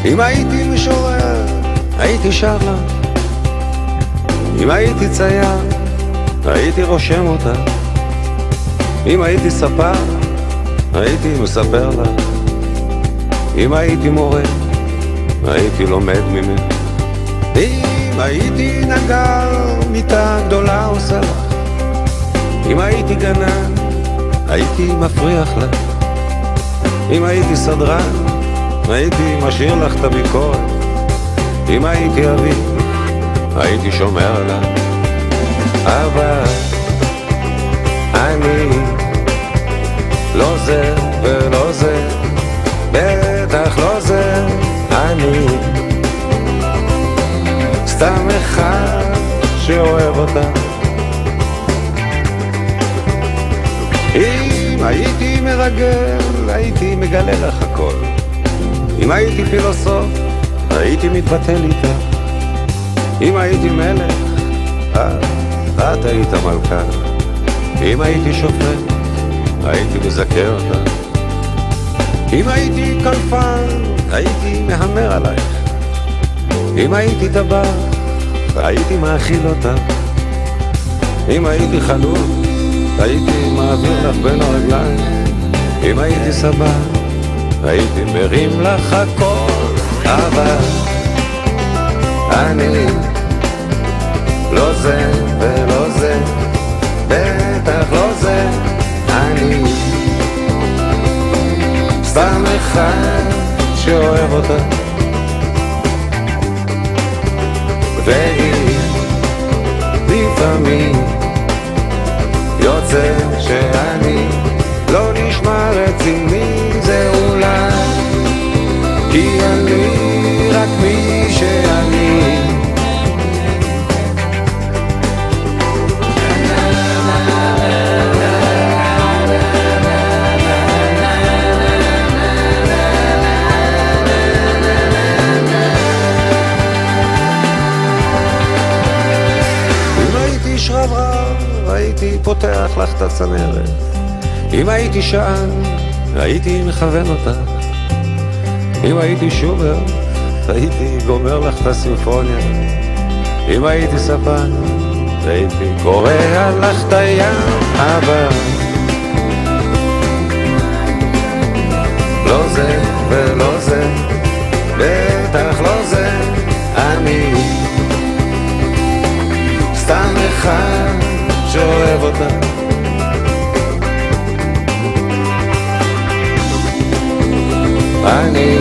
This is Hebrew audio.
אם הייתי משורר, הייתי שר לה. אם הייתי צייר, הייתי רושם אותה. אם הייתי ספר, הייתי מספר לה. אם הייתי מורה, הייתי לומד ממנו. אם הייתי נגר, מיטה גדולה עושה לך. אם הייתי גנן, הייתי מפריח לה. אם הייתי סדרן, הייתי משאיר לך את הביקורת. אם הייתי אבי, הייתי שומר עליו. אבל אני לא זה ולא זה, בטח לא זה. אני סתם אחד שאוהב אותה. אם הייתי מרגל, הייתי מגלה לך הכל. אם הייתי פילוסוף, הייתי מתבטל איתה. אם הייתי מלך, את היית מלכה. אם הייתי שופט, הייתי מזכר אותה. אם הייתי כלפן, הייתי מהמר עלייך. אם הייתי טבח, הייתי מאכיל אותה. אם הייתי חלול, הייתי מעביר לך בין הרגליים. אם הייתי סבא, הייתי מרים לך הכל. אבל אני לא זה ולא זה, בטח לא זה. אני סתם אחד שאוהב אותה. והיא לפעמים יוצא שאני לא נשמע רציני. זה אולי כי אני רק מי שאני. שרברב, הייתי פותח לך את הצנרת. אם הייתי שען, הייתי מכוון אותך. אם הייתי שוברט, הייתי גומר לך את הסימפוניה. אם הייתי ספן, הייתי קורא לך את הים. אבל לא זה ולא זה, בטח לא זה. אני סתם אחד שאוהב אותה. אני